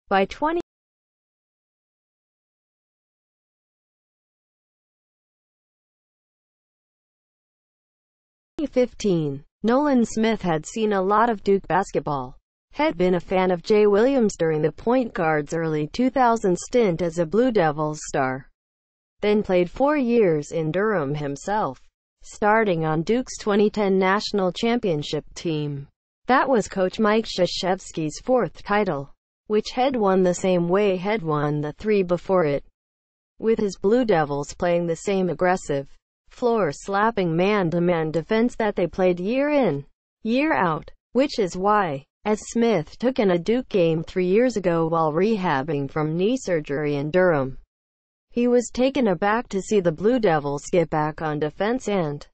By 2015, Nolan Smith had seen a lot of Duke basketball, had been a fan of Jay Williams during the point guard's early 2000s stint as a Blue Devils star, then played 4 years in Durham himself, starting on Duke's 2010 national championship team. That was coach Mike Krzyzewski's fourth title, which had won the same way had won the 3 before it, with his Blue Devils playing the same aggressive, floor-slapping man-to-man defense that they played year in, year out, which is why, as Smith took in a Duke game 3 years ago while rehabbing from knee surgery in Durham, he was taken aback to see the Blue Devils get back on defense and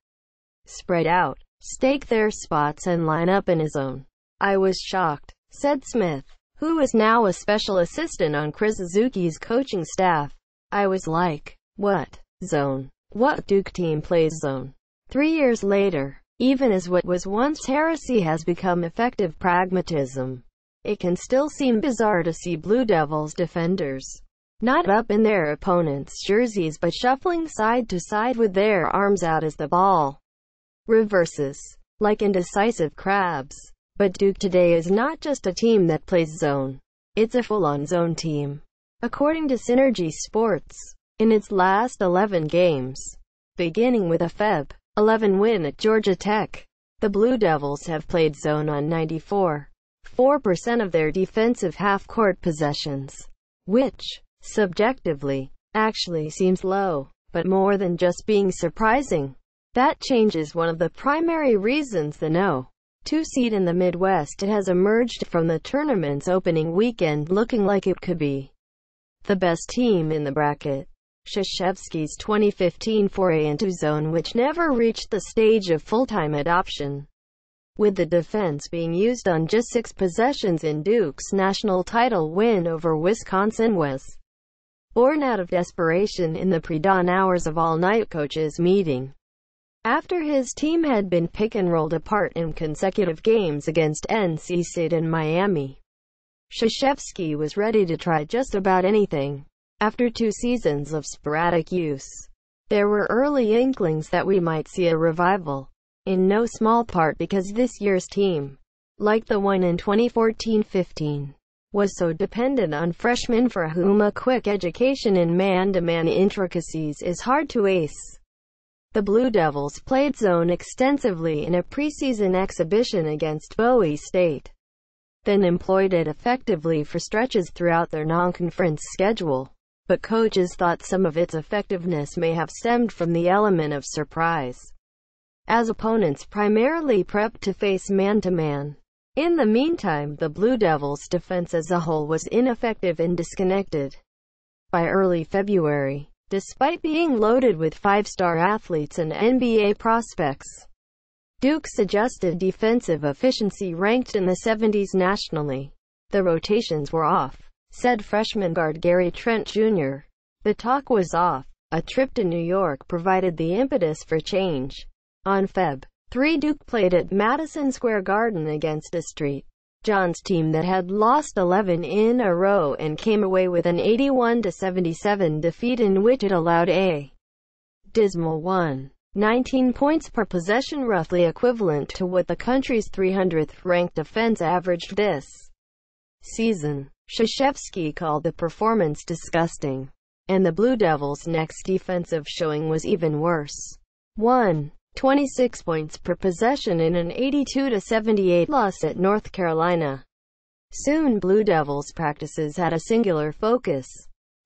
spread out, stake their spots and line up in his zone. "I was shocked," said Smith, who is now a special assistant on Krzyzewski's coaching staff. "I was like, what zone? What Duke team plays zone?" 3 years later, even as what was once heresy has become effective pragmatism, it can still seem bizarre to see Blue Devils defenders not up in their opponents' jerseys but shuffling side to side with their arms out as the ball reverses, like indecisive crabs. But Duke today is not just a team that plays zone, it's a full-on zone team. According to Synergy Sports, in its last 11 games, beginning with a Feb. 11 win at Georgia Tech, the Blue Devils have played zone on 94.4% of their defensive half-court possessions, which, subjectively, actually seems low, but more than just being surprising. That change is one of the primary reasons the No. 2 seed in the Midwest has emerged from the tournament's opening weekend looking like it could be the best team in the bracket. Krzyzewski's 2015 foray into zone, which never reached the stage of full-time adoption, with the defense being used on just 6 possessions in Duke's national title win over Wisconsin, was born out of desperation in the pre-dawn hours of all-night coaches' meeting, after his team had been pick-and-rolled apart in consecutive games against NC State and Miami. Krzyzewski was ready to try just about anything. After 2 seasons of sporadic use, there were early inklings that we might see a revival, in no small part because this year's team, like the one in 2014-15, was so dependent on freshmen for whom a quick education in man-to-man intricacies is hard to ace. The Blue Devils played zone extensively in a preseason exhibition against Bowie State, then employed it effectively for stretches throughout their non-conference schedule. But coaches thought some of its effectiveness may have stemmed from the element of surprise, as opponents primarily prepped to face man-to-man. In the meantime, the Blue Devils' defense as a whole was ineffective and disconnected. By early February, despite being loaded with 5-star athletes and NBA prospects, Duke's adjusted defensive efficiency ranked in the 70s nationally. The rotations were off, said freshman guard Gary Trent Jr. The talk was off. A trip to New York provided the impetus for change. On Feb. 3, Duke played at Madison Square Garden against a St. John's team that had lost 11 in a row and came away with an 81-77 defeat in which it allowed a dismal 1.19 points per possession, roughly equivalent to what the country's 300th ranked defense averaged this season. Krzyzewski called the performance disgusting, and the Blue Devils' next defensive showing was even worse. 1.26 points per possession in an 82-78 loss at North Carolina. Soon Blue Devils practices had a singular focus.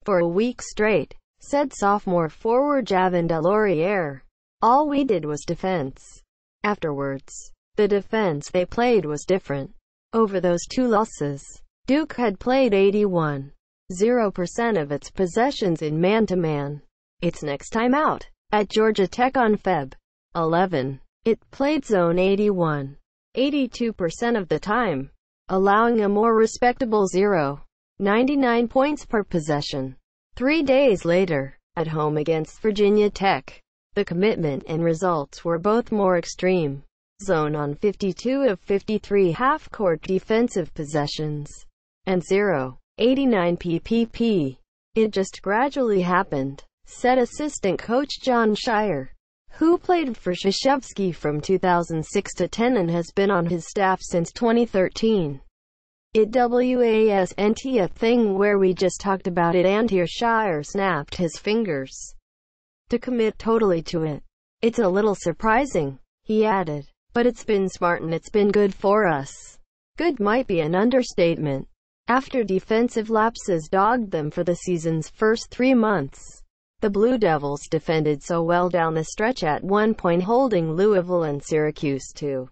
For a week straight, said sophomore forward Javin DeLauriere, all we did was defense. Afterwards, the defense they played was different. Over those 2 losses, Duke had played 81.0% of its possessions in man-to-man. Its next time out, at Georgia Tech on Feb. 11, it played zone 81.82% of the time, allowing a more respectable 0.99 points per possession. 3 days later, at home against Virginia Tech, the commitment and results were both more extreme. zone on 52 of 53 half-court defensive possessions, and 0.89 PPP. It just gradually happened, said assistant coach John Shire, who played for Krzyzewski from 2006 to 10 and has been on his staff since 2013. It wasn't a thing where we just talked about it and here Shire snapped his fingers to commit totally to it. It's a little surprising, he added, but it's been smart and it's been good for us. Good might be an understatement. After defensive lapses dogged them for the season's first 3 months, the Blue Devils defended so well down the stretch at one point holding Louisville and Syracuse to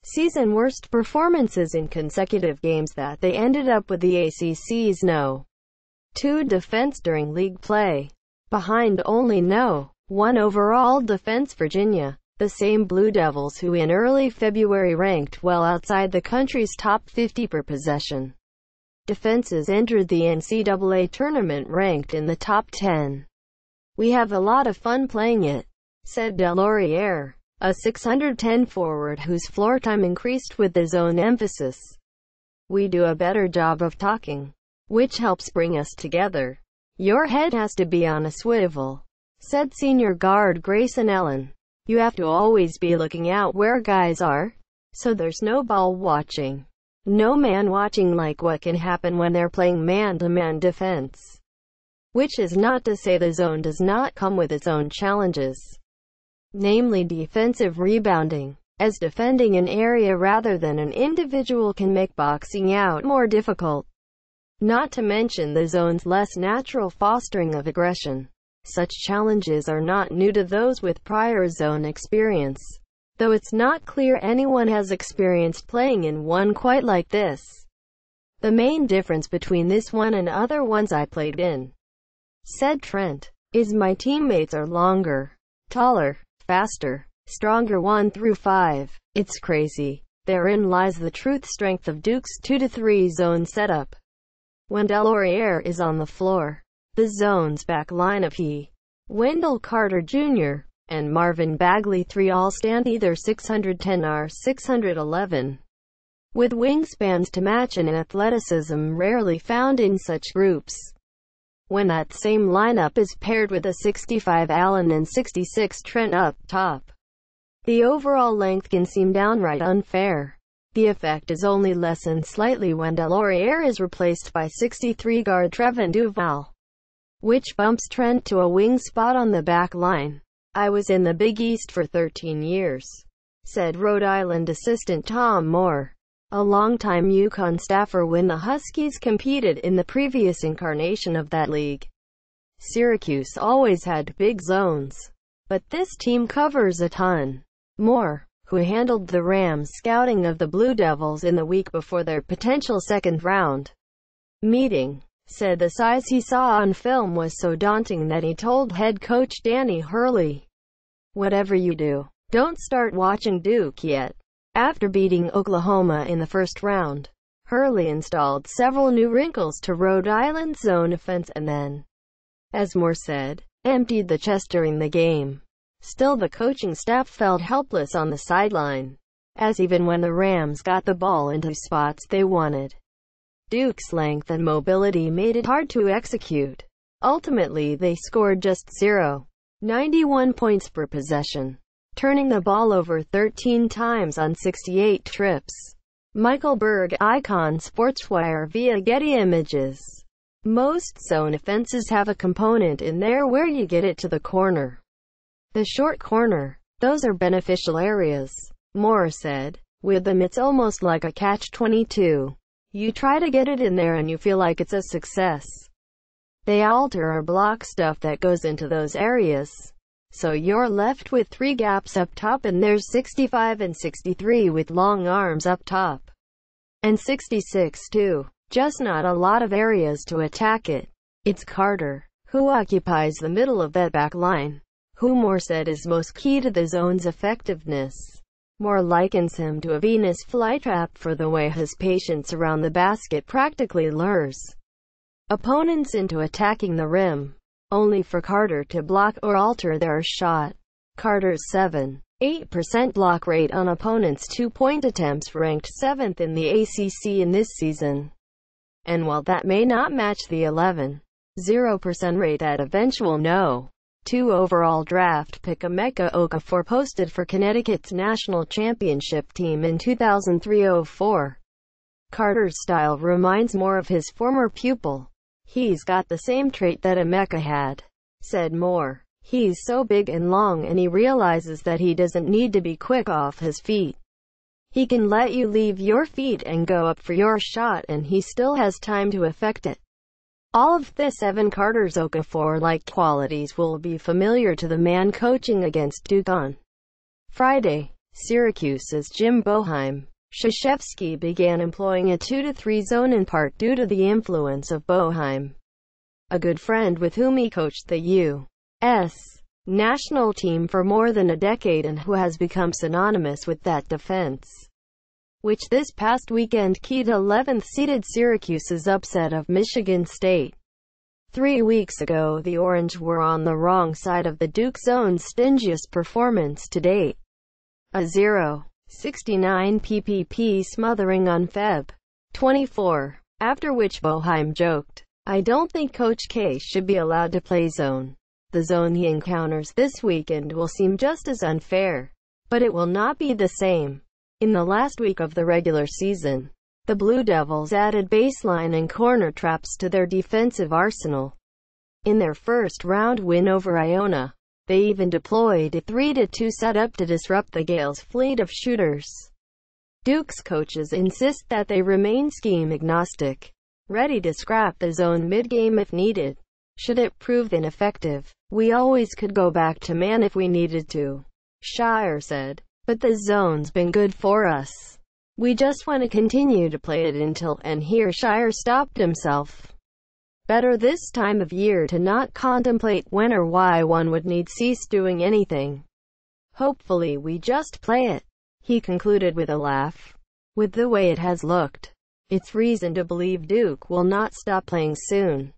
season worst performances in consecutive games that they ended up with the ACC's No.2 defense during league play, behind only No.1 overall defense Virginia, the same Blue Devils who in early February ranked well outside the country's top 50 per possession defenses entered the NCAA tournament ranked in the top 10. We have a lot of fun playing it, said Delorier, a 610 forward whose floor time increased with the zone emphasis. We do a better job of talking, which helps bring us together. Your head has to be on a swivel, said senior guard Grayson Allen. You have to always be looking out where guys are, so there's no ball watching. No man watching like what can happen when they're playing man-to-man defense. Which is not to say the zone does not come with its own challenges, namely defensive rebounding, as defending an area rather than an individual can make boxing out more difficult. Not to mention the zone's less natural fostering of aggression. Such challenges are not new to those with prior zone experience, though it's not clear anyone has experienced playing in one quite like this. The main difference between this one and other ones I played in, said Trent, is my teammates are longer, taller, faster, stronger 1 through 5. It's crazy. Therein lies the truth strength of Duke's 2-3 zone setup. When Delorier is on the floor, the zone's back line of he, Wendell Carter Jr., and Marvin Bagley 3 all stand either 610 or 611, with wingspans to match and an athleticism rarely found in such groups. When that same lineup is paired with a 65 Allen and 66 Trent up top, the overall length can seem downright unfair. The effect is only lessened slightly when Delorier is replaced by 63 guard Trevin Duval, which bumps Trent to a wing spot on the back line. I was in the Big East for 13 years, said Rhode Island assistant Tom Moore, a longtime UConn staffer when the Huskies competed in the previous incarnation of that league. Syracuse always had big zones, but this team covers a ton. Moore, who handled the Rams scouting of the Blue Devils in the week before their potential second-round meeting, said the size he saw on film was so daunting that he told head coach Danny Hurley, "Whatever you do, don't start watching Duke yet." After beating Oklahoma in the first round, Hurley installed several new wrinkles to Rhode Island's zone offense and then, as Moore said, emptied the chest during the game. Still, the coaching staff felt helpless on the sideline, as even when the Rams got the ball into spots they wanted, Duke's length and mobility made it hard to execute. Ultimately, they scored just 0.91 points per possession, turning the ball over 13 times on 68 trips. Michael Berg, Icon Sportswire via Getty Images. Most zone offenses have a component in there where you get it to the corner, the short corner. Those are beneficial areas, Moore said. With them it's almost like a catch-22. You try to get it in there and you feel like it's a success. They alter or block stuff that goes into those areas, so you're left with 3 gaps up top and there's 65 and 63 with long arms up top. And 66 too. Just not a lot of areas to attack it. It's Carter, who occupies the middle of that back line, who Moore said is most key to the zone's effectiveness. Moore likens him to a Venus flytrap for the way his patience around the basket practically lures opponents into attacking the rim, only for Carter to block or alter their shot. Carter's 7 8% block rate on opponents' 2-point attempts, ranked 7th in the ACC in this season. And while that may not match the 11.0% rate at eventual No. 2 overall draft pick Emeka Okafor posted for Connecticut's national championship team in 2003-04, Carter's style reminds more of his former pupil. "He's got the same trait that Emeka had," said Moore. "He's so big and long, and he realizes that he doesn't need to be quick off his feet. He can let you leave your feet and go up for your shot, and he still has time to effect it." All of this Evan Carter's Okafor-like qualities will be familiar to the man coaching against Duke on Friday. Syracuse's Jim Boeheim. Krzyzewski began employing a 2-3 zone in part due to the influence of Boeheim, a good friend with whom he coached the U.S. national team for more than a decade and who has become synonymous with that defense, which this past weekend keyed 11th-seeded Syracuse's upset of Michigan State. 3 weeks ago, the Orange were on the wrong side of the Duke zone's stingiest performance to date, a 0.69 PPP smothering on Feb. 24, after which Boeheim joked, "I don't think Coach K should be allowed to play zone. The zone he encounters this weekend will seem just as unfair, but it will not be the same." In the last week of the regular season, the Blue Devils added baseline and corner traps to their defensive arsenal. In their first-round win over Iona, they even deployed a 3-2 setup to disrupt the Gales' fleet of shooters. Duke's coaches insist that they remain scheme-agnostic, ready to scrap the zone mid-game if needed. Should it prove ineffective, we always could go back to man if we needed to, Shire said. But the zone's been good for us. We just want to continue to play it until, and here Shire stopped himself. Better this time of year to not contemplate when or why one would need cease doing anything. Hopefully we just play it, he concluded with a laugh. With the way it has looked, it's reason to believe Duke will not stop playing soon.